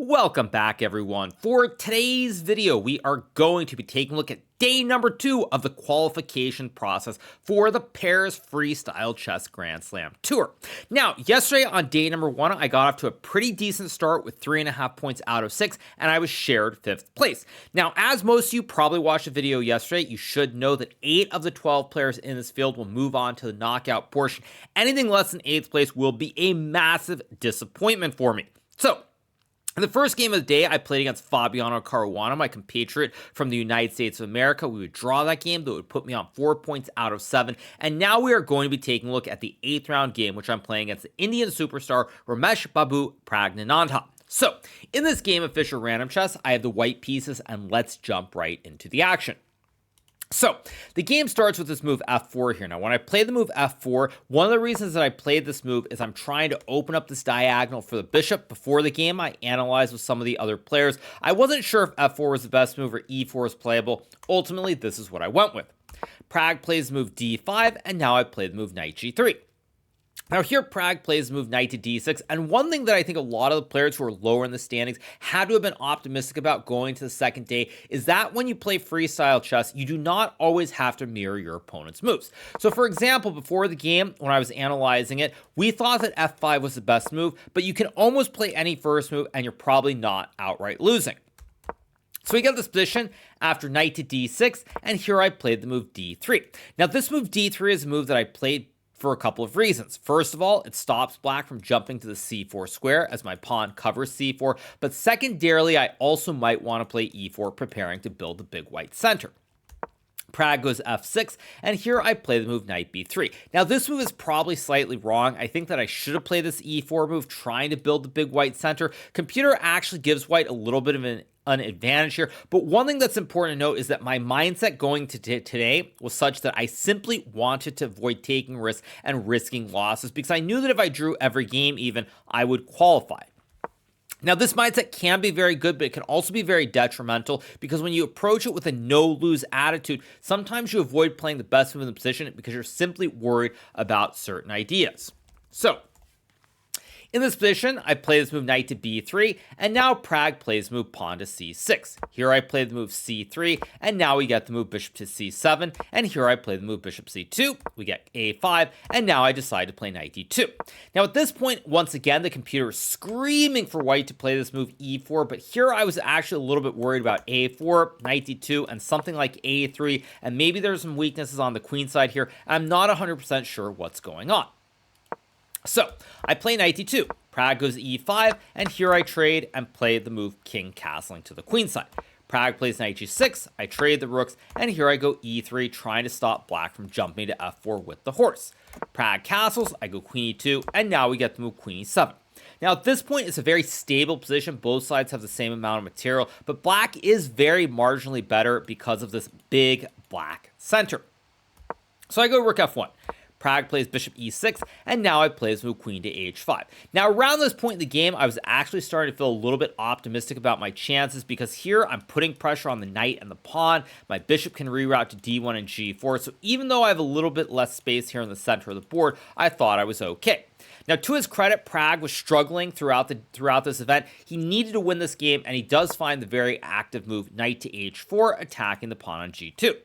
Welcome back, everyone. For today's video, we are going to be taking a look at day number 2 of the qualification process for the Paris Freestyle Chess Grand Slam Tour. Now, yesterday on day number 1, I got off to a pretty decent start with 3.5 points out of 6, and I was shared 5th place. Now, as most of you probably watched the video yesterday, you should know that 8 of the 12 players in this field will move on to the knockout portion. Anything less than 8th place will be a massive disappointment for me. So, in the first game of the day, I played against Fabiano Caruana, my compatriot from the United States of America. We would draw that game, that would put me on 4 points out of 7. And now we are going to be taking a look at the 8th round game, which I'm playing against the Indian superstar Ramesh Babu Pragg. So, in this game of Fischer Random Chess, I have the white pieces, and let's jump right into the action. So, the game starts with this move f4 here. Now, when I play the move f4, one of the reasons that I played this move is I'm trying to open up this diagonal for the bishop. Before the game, I analyzed with some of the other players. I wasn't sure if f4 was the best move or e4 is playable. Ultimately, this is what I went with. Pragg plays the move d5, and now I play the move knight g3. Now here, Pragg plays the move knight to d6, and one thing that I think a lot of the players who are lower in the standings had to have been optimistic about going to the second day is that when you play freestyle chess, you do not always have to mirror your opponent's moves. So for example, before the game, when I was analyzing it, we thought that f5 was the best move, but you can almost play any first move and you're probably not outright losing. So we get this position after knight to d6, and here I played the move d3. Now this move d3 is a move that I played for a couple of reasons. First of all, it stops black from jumping to the c4 square as my pawn covers c4, but secondarily, I also might want to play e4, preparing to build the big white center. Pragg goes f6, and here I play the move knight b3. Now this move is probably slightly wrong. I think that I should have played this e4 move, trying to build the big white center. Computer actually gives white a little bit of an advantage here, but one thing that's important to note is that my mindset going to today was such that I simply wanted to avoid taking risks and risking losses, because I knew that if I drew every game even, I would qualify. Now, this mindset can be very good, but it can also be very detrimental, because when you approach it with a no-lose attitude, sometimes you avoid playing the best move in the position because you're simply worried about certain ideas. So, in this position, I play this move knight to b3, and now Pragg plays the move pawn to c6. Here I play the move c3, and now we get the move bishop to c7, and here I play the move bishop c2. We get a5, and now I decide to play knight d2. Now at this point, once again, the computer is screaming for white to play this move e4, but here I was actually a little bit worried about a4, knight d2, and something like a3, and maybe there's some weaknesses on the queen side here. I'm not 100% sure what's going on. So, I play knight d2, Pragg goes e5, and here I trade and play the move king castling to the queen side. Pragg plays knight g6, I trade the rooks, and here I go e3, trying to stop black from jumping to f4 with the horse. Pragg castles, I go queen e2, and now we get the move queen e7. Now at this point, it's a very stable position. Both sides have the same amount of material, but black is very marginally better because of this big black center. So I go rook f1. Pragg plays bishop e6, and now I play this move queen to h5. Now, around this point in the game, I was actually starting to feel a little bit optimistic about my chances, because here I'm putting pressure on the knight and the pawn. My bishop can reroute to d1 and g4, so even though I have a little bit less space here in the center of the board, I thought I was okay. Now, to his credit, Pragg was struggling throughout this event. He needed to win this game, and he does find the very active move knight to h4, attacking the pawn on g2.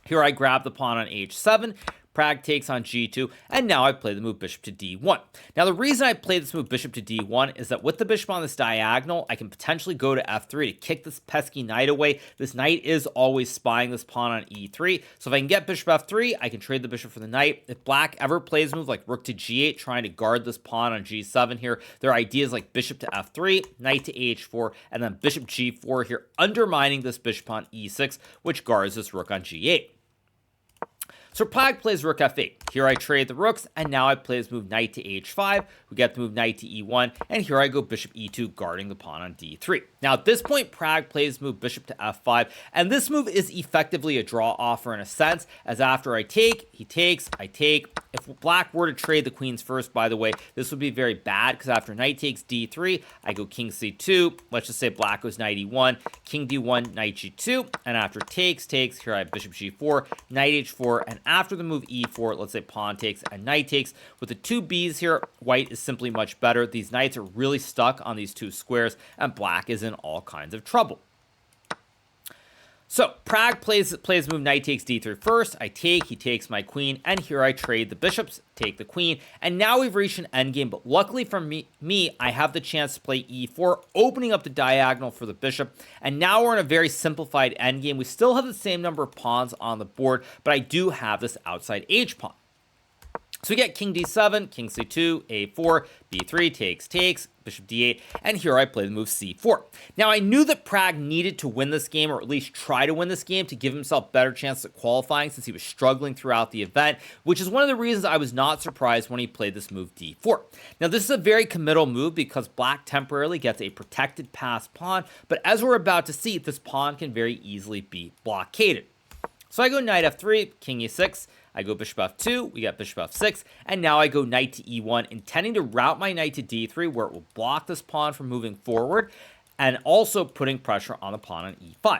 Here I grab the pawn on h7, Pragg takes on g2, and now I play the move bishop to d1. Now, the reason I play this move bishop to d1 is that with the bishop on this diagonal, I can potentially go to f3 to kick this pesky knight away. This knight is always spying this pawn on e3, so if I can get bishop f3, I can trade the bishop for the knight. If black ever plays a move like rook to g8, trying to guard this pawn on g7 here, there are ideas like bishop to f3, knight to h4, and then bishop g4 here, undermining this bishop on e6, which guards this rook on g8. So Pragg plays rook f8. Here I trade the rooks, and now I play this move knight to h5. We get the move knight to e1, and here I go bishop e2, guarding the pawn on d3. Now at this point, Pragg plays the move bishop to f5, and this move is effectively a draw offer in a sense, as after I take, he takes, I take. If black were to trade the queens first, by the way, this would be very bad, because after knight takes d3, I go king c2. Let's just say black goes knight e1, king d1, knight g2, and after takes, here I have bishop g4, knight h4, and after the move e4, let's say pawn takes and knight takes. With the two Bs here, white is simply much better. These knights are really stuck on these two squares, and black is in all kinds of trouble. So Pragg plays move knight takes d3 first. I take, he takes my queen, and here I trade the bishops, take the queen, and now we've reached an endgame. But luckily for me, I have the chance to play e4, opening up the diagonal for the bishop, and now we're in a very simplified endgame. We still have the same number of pawns on the board, but I do have this outside h pawn. So we get king d7, king c2, a4, b3, takes, bishop d8, and here I play the move c4. Now I knew that Pragg needed to win this game, or at least try to win this game, to give himself better chances at qualifying since he was struggling throughout the event, which is one of the reasons I was not surprised when he played this move d4. Now this is a very committal move because black temporarily gets a protected passed pawn, but as we're about to see, this pawn can very easily be blockaded. So I go knight f3, king e6, I go bishop f2, we got bishop f6, and now I go knight to e1, intending to route my knight to d3, where it will block this pawn from moving forward, and also putting pressure on the pawn on e5.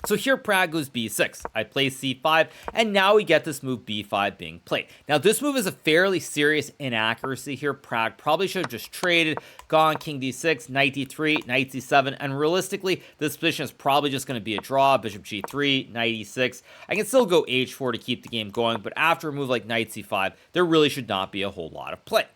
So here Pragg goes b6, I play c5, and now we get this move b5 being played. Now this move is a fairly serious inaccuracy here. Pragg probably should have just traded, gone king d6, knight d3, knight c7, and realistically, this position is probably just going to be a draw, bishop g3, knight e6. I can still go h4 to keep the game going, but after a move like knight c5, there really should not be a whole lot of play.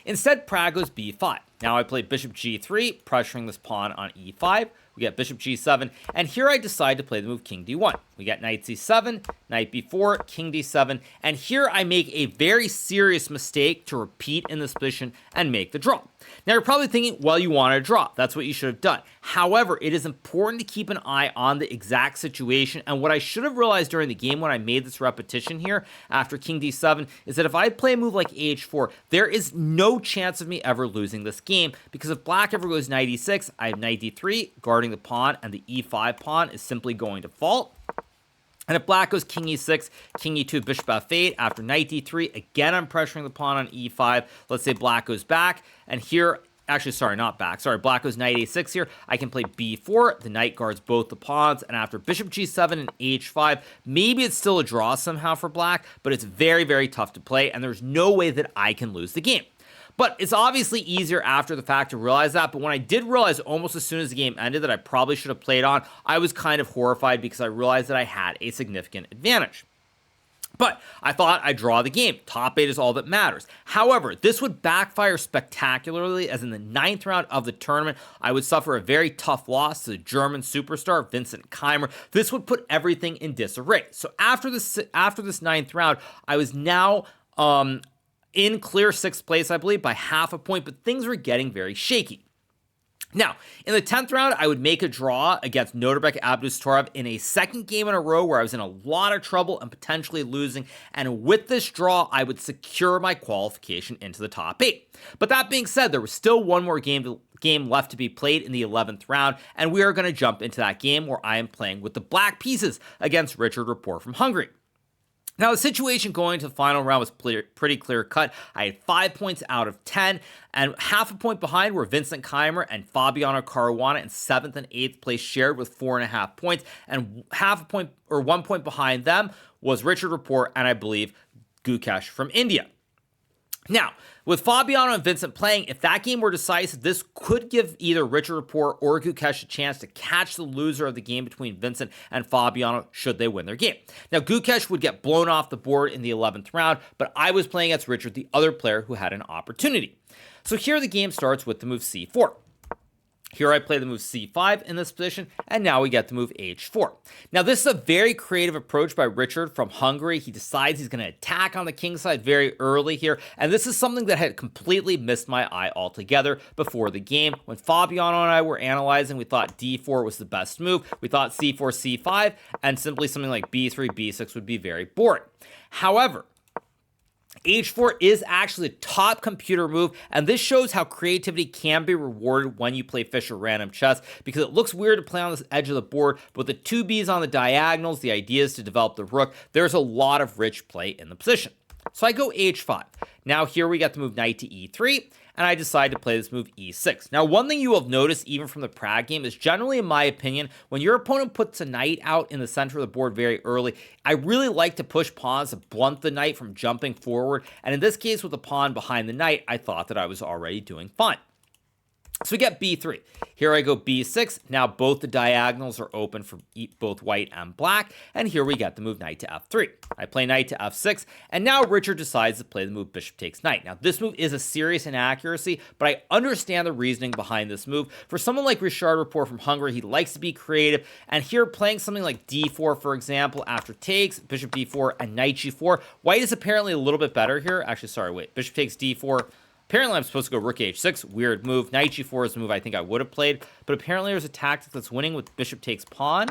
Instead, Pragg goes b5. Now I play bishop g3, pressuring this pawn on e5. We get bishop g7, and here I decide to play the move king d1. We get knight c7, knight b4, king d7, and here I make a very serious mistake to repeat in this position and make the draw. Now you're probably thinking, well, you want to draw. That's what you should have done. However, it is important to keep an eye on the exact situation, and what I should have realized during the game when I made this repetition here after king d7 is that if I play a move like h4, there is no chance of me ever losing this game, because if black ever goes knight e6, I have knight d3 guarding the pawn, and the e5 pawn is simply going to fault. And if black goes king e6, king e2, bishop f8, after knight d3, again I'm pressuring the pawn on e5. Let's say black goes back, and here, actually, sorry, not back. Sorry, black goes knight a6 here. I can play b4. The knight guards both the pawns, and after bishop g7 and h5, maybe it's still a draw somehow for black, but it's very, very tough to play, and there's no way that I can lose the game. But it's obviously easier after the fact to realize that, but when I did realize almost as soon as the game ended that I probably should have played on, I was kind of horrified because I realized that I had a significant advantage. But I thought I'd draw the game. Top 8 is all that matters. However, this would backfire spectacularly, as in the 9th round of the tournament, I would suffer a very tough loss to the German superstar Vincent Keimer. This would put everything in disarray. So after this 9th round, I was now in clear 6th place, I believe, by half a point, but things were getting very shaky. Now, in the 10th round, I would make a draw against Norbek Abdustorov in a second game in a row where I was in a lot of trouble and potentially losing, and with this draw, I would secure my qualification into the top 8. But that being said, there was still one more game left to be played in the 11th round, and we are going to jump into that game where I am playing with the black pieces against Richard Rapport from Hungary. Now, the situation going to the final round was pretty clear-cut. I had 5 points out of 10, and half a point behind were Vincent Keimer and Fabiano Caruana in 7th and 8th place, shared with 4.5 points, and half a point or 1 point behind them was Richard Rapport and I believe Gukesh from India. Now, with Fabiano and Vincent playing, if that game were decisive, this could give either Richard Rapport or Gukesh a chance to catch the loser of the game between Vincent and Fabiano should they win their game. Now, Gukesh would get blown off the board in the 11th round, but I was playing against Richard, the other player who had an opportunity. So here the game starts with the move c4. Here I play the move c5 in this position, and now we get the move h4. Now this is a very creative approach by Richard from Hungary. He decides he's going to attack on the king side very early here, and this is something that had completely missed my eye altogether before the game. When Fabiano and I were analyzing, we thought d4 was the best move. We thought c4, c5, and simply something like b3, b6 would be very boring. However, h4 is actually a top computer move, and this shows how creativity can be rewarded when you play Fischer random chess, because it looks weird to play on this edge of the board, but with the two Bs on the diagonals, the idea is to develop the rook. There's a lot of rich play in the position. So I go h5. Now here we get the move knight to e3, and I decide to play this move e6. Now, one thing you will notice even from the Pragg game is generally, in my opinion, when your opponent puts a knight out in the center of the board very early, I really like to push pawns to blunt the knight from jumping forward, and in this case with the pawn behind the knight, I thought that I was already doing fine. So we get b3. Here I go b6. Now both the diagonals are open for both white and black. And here we get the move knight to f3. I play knight to f6. And now Richard decides to play the move bishop takes knight. Now this move is a serious inaccuracy, but I understand the reasoning behind this move. For someone like Rapport from Hungary, he likes to be creative. And here playing something like d4, for example, after takes, bishop d4, and knight g4. White is apparently a little bit better here. Actually, sorry, wait. Bishop takes d4. Apparently, I'm supposed to go rook h6. Weird move. Knight g4 is a move I think I would have played. But apparently, there's a tactic that's winning with bishop takes pawn.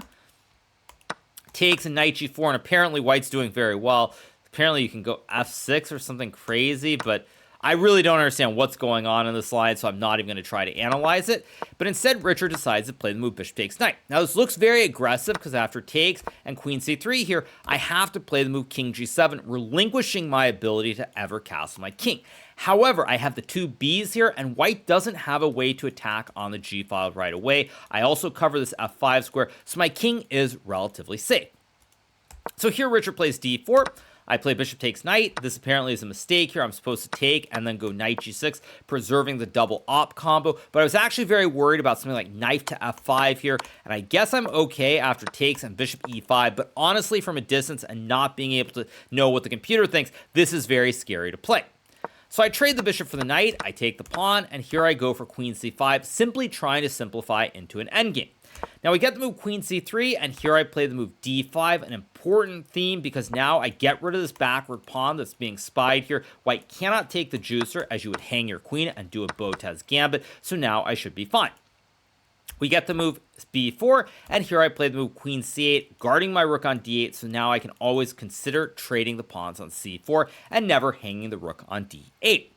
Takes and knight g4. And apparently, white's doing very well. Apparently, you can go f6 or something crazy. But I really don't understand what's going on in this line. So I'm not even going to try to analyze it. But instead, Richard decides to play the move bishop takes knight. Now, this looks very aggressive because after takes and queen c3 here, I have to play the move king g7, relinquishing my ability to ever castle my king. However, I have the two Bs here, and white doesn't have a way to attack on the G file right away. I also cover this f5 square, so my king is relatively safe. So here Richard plays d4. I play bishop takes knight. This apparently is a mistake here. I'm supposed to take and then go knight g6, preserving the double op combo. But I was actually very worried about something like knight to f5 here. And I guess I'm okay after takes and bishop e5. But honestly, from a distance and not being able to know what the computer thinks, this is very scary to play. So I trade the bishop for the knight, I take the pawn, and here I go for queen c5, simply trying to simplify into an endgame. Now we get the move queen c3, and here I play the move d5, an important theme because now I get rid of this backward pawn that's being spied here. White cannot take the juicer as you would hang your queen and do a Botez gambit, so now I should be fine. We get the move b4, and here I play the move queen c8, guarding my rook on d8, so now I can always consider trading the pawns on c4 and never hanging the rook on d8.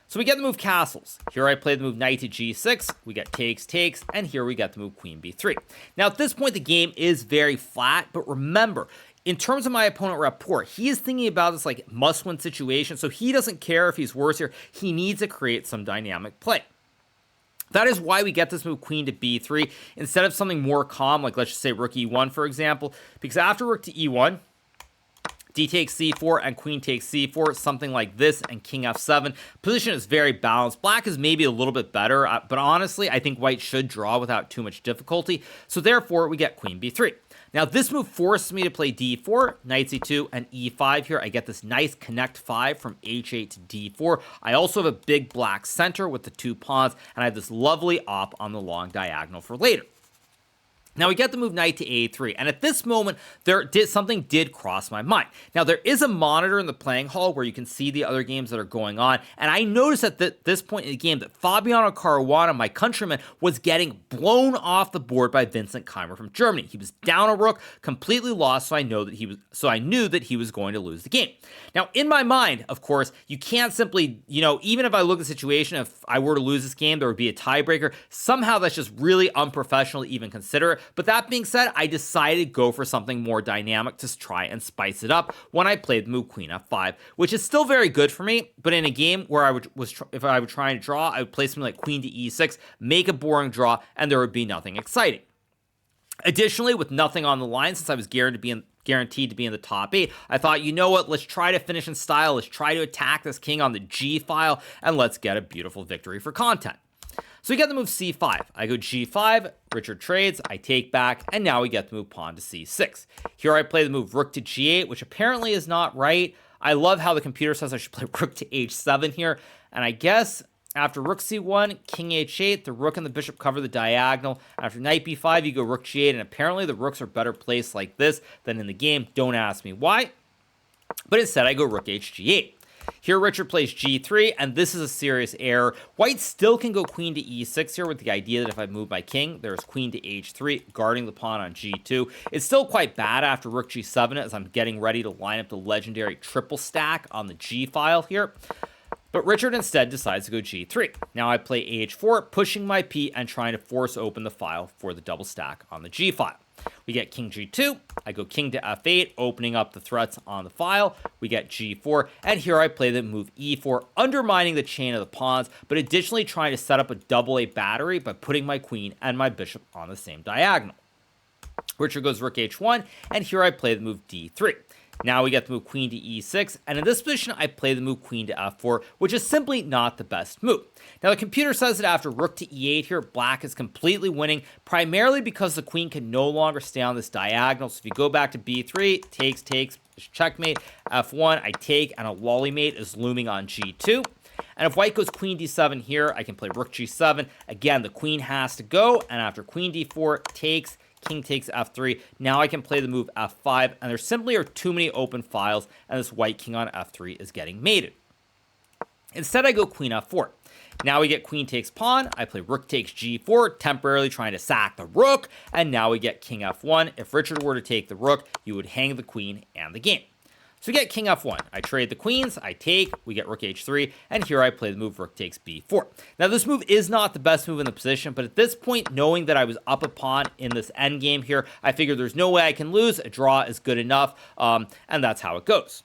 So we get the move castles. Here I play the move knight to g6, we get takes, and here we get the move queen b3. Now at this point the game is very flat, but remember, in terms of my opponent Rapport, he is thinking about this like must-win situation, so he doesn't care if he's worse here, he needs to create some dynamic play. That is why we get this move queen to b3 instead of something more calm, like let's just say rook e1, for example, because after rook to e1, d takes c4 and queen takes c4, something like this, and king f7. Position is very balanced. Black is maybe a little bit better, but honestly, I think white should draw without too much difficulty, so therefore we get queen b3. Now this move forces me to play d4, knight c2, and e5 here. I get this nice connect 5 from h8 to d4. I also have a big black center with the two pawns, and I have this lovely op on the long diagonal for later. Now we get the move knight to a3, and at this moment, something did cross my mind. Now there is a monitor in the playing hall where you can see the other games that are going on, and I noticed at this point in the game that Fabiano Caruana, my countryman, was getting blown off the board by Vincent Keimer from Germany. He was down a rook, completely lost, so I knew that he was going to lose the game. Now in my mind, of course, you can't simply, even if I look at the situation, if I were to lose this game, there would be a tiebreaker. Somehow that's just really unprofessional to even consider it. But that being said, I decided to go for something more dynamic to try and spice it up when I played the move queen f5, which is still very good for me, but in a game where if I were trying to draw, I would play something like queen to e6, make a boring draw, and there would be nothing exciting. Additionally, with nothing on the line, since I was guaranteed to be in the top 8, I thought, you know what, let's try to finish in style, let's try to attack this king on the g file, and let's get a beautiful victory for content. So we get the move c5. I go g5, Richard trades, I take back, and now we get the move pawn to c6. Here I play the move rook to g8, which apparently is not right. I love how the computer says I should play rook to h7 here, and I guess after rook c1, king h8, the rook and the bishop cover the diagonal. After knight b5, you go rook g8, and apparently the rooks are better placed like this than in the game. Don't ask me why, but instead I go rook hg8. Here Richard plays g3, and this is a serious error. White still can go queen to e6 here with the idea that if I move my king, there's queen to h3, guarding the pawn on g2. It's still quite bad after rook g7 as I'm getting ready to line up the legendary triple stack on the g file here. But Richard instead decides to go g3. Now I play h4, pushing my p and trying to force open the file for the double stack on the g file. We get king g2, I go king to f8, opening up the threats on the file. We get g4, and here I play the move e4, undermining the chain of the pawns, but additionally trying to set up a double A battery by putting my queen and my bishop on the same diagonal. Richard goes rook h1, and here I play the move d3. Now we get the move queen to e6, and in this position I play the move queen to f4, which is simply not the best move. Now the computer says that after rook to e8 here, black is completely winning, primarily because the queen can no longer stay on this diagonal. So if you go back to b3, takes, checkmate, f1, I take, and a lollymate is looming on g2. And if white goes queen d7 here, I can play rook g7. Again, the queen has to go, and after queen d4, takes, king takes f3. Now I can play the move f5, and there simply are too many open files, and this white king on f3 is getting mated. Instead, I go queen f4. Now we get queen takes pawn. I play rook takes g4, temporarily trying to sack the rook, and now we get king f1. If Richard were to take the rook, you would hang the queen and the game. So we get king f1. I trade the queens, I take, we get rook h3, and here I play the move rook takes b4. Now this move is not the best move in the position, but at this point, knowing that I was up a pawn in this endgame here, I figured there's no way I can lose. A draw is good enough, and that's how it goes.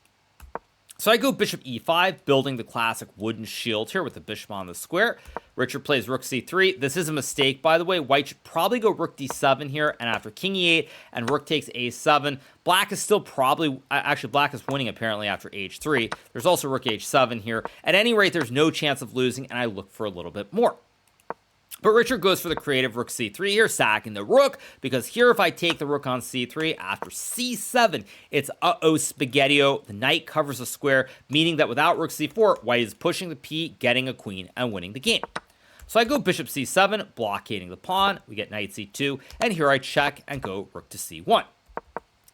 So I go bishop e5, building the classic wooden shield here with the bishop on the square. Richard plays rook c3. This is a mistake, by the way. White should probably go rook d7 here, and after king e8 and rook takes a7, black is still probably, actually black is winning apparently after h3. There's also rook h7 here. At any rate, there's no chance of losing, and I look for a little bit more. But Richard goes for the creative rook c3 here, sacking the rook, because here if I take the rook on c3, after c7, it's uh-oh spaghetti-o. The knight covers the square, meaning that without rook c4, white is pushing the p, getting a queen, and winning the game. So I go bishop c7, blockading the pawn. We get knight c2, and here I check and go rook to c1.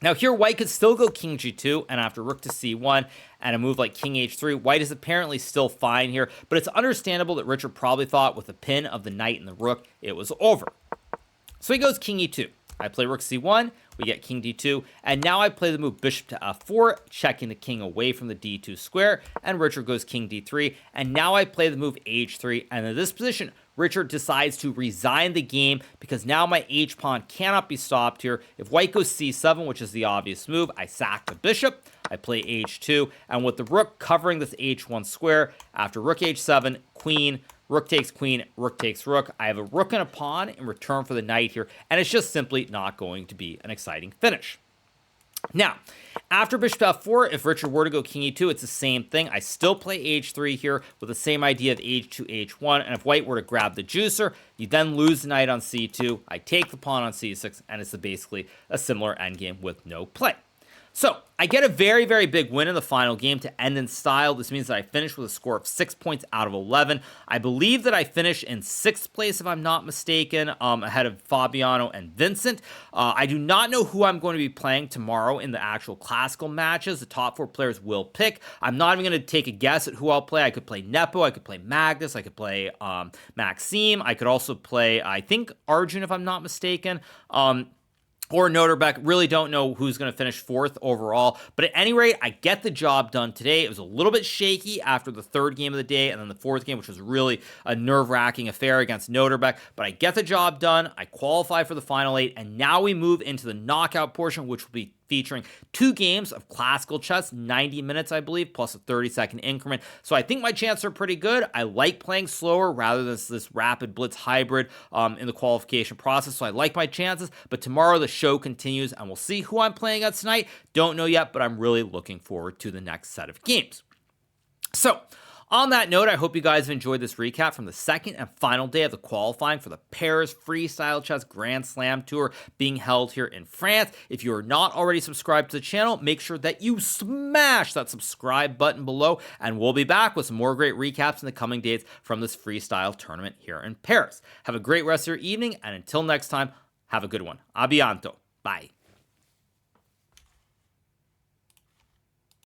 Now here, white could still go king g2, and after rook to c1 and a move like king h3, white is apparently still fine here, but it's understandable that Richard probably thought with the pin of the knight and the rook, it was over. So he goes king e2. I play rook c1, we get king d2, and now I play the move bishop to f4, checking the king away from the d2 square, and Richard goes king d3, and now I play the move h3, and in this position, Richard decides to resign the game because now my h-pawn cannot be stopped here. If white goes c7, which is the obvious move, I sack the bishop, I play h2, and with the rook covering this h1 square, after rook h7, queen, rook takes queen, rook takes rook, I have a rook and a pawn in return for the knight here, and it's just simply not going to be an exciting finish. Now, after bishop f4, if Richard were to go king e2, it's the same thing. I still play h3 here with the same idea of h2, h1, and if white were to grab the juicer, you then lose the knight on c2, I take the pawn on c6, and it's basically a similar endgame with no play. So, I get a very, very big win in the final game to end in style. This means that I finish with a score of 6 points out of 11. I believe that I finish in 6th place, if I'm not mistaken, ahead of Fabiano and Vincent. I do not know who I'm going to be playing tomorrow in the actual classical matches. The top 4 players will pick. I'm not even going to take a guess at who I'll play. I could play Nepo, I could play Magnus, I could play Maxime. I could also play, I think, Arjun, if I'm not mistaken. Or Noterbeck. Really don't know who's going to finish 4th overall. But at any rate, I get the job done today. It was a little bit shaky after the 3rd game of the day and then the 4th game, which was really a nerve-wracking affair against Noterbeck. But I get the job done. I qualify for the final 8. And now we move into the knockout portion, which will be featuring 2 games of classical chess, 90 minutes, I believe, plus a 30-second increment. So I think my chances are pretty good. I like playing slower rather than this rapid blitz hybrid in the qualification process, so I like my chances. But tomorrow the show continues, and we'll see who I'm playing at tonight. Don't know yet, but I'm really looking forward to the next set of games. So, on that note, I hope you guys have enjoyed this recap from the second and final day of the qualifying for the Paris Freestyle Chess Grand Slam Tour being held here in France. If you are not already subscribed to the channel, make sure that you smash that subscribe button below, and we'll be back with some more great recaps in the coming days from this freestyle tournament here in Paris. Have a great rest of your evening, and until next time, have a good one. A bientôt. Bye.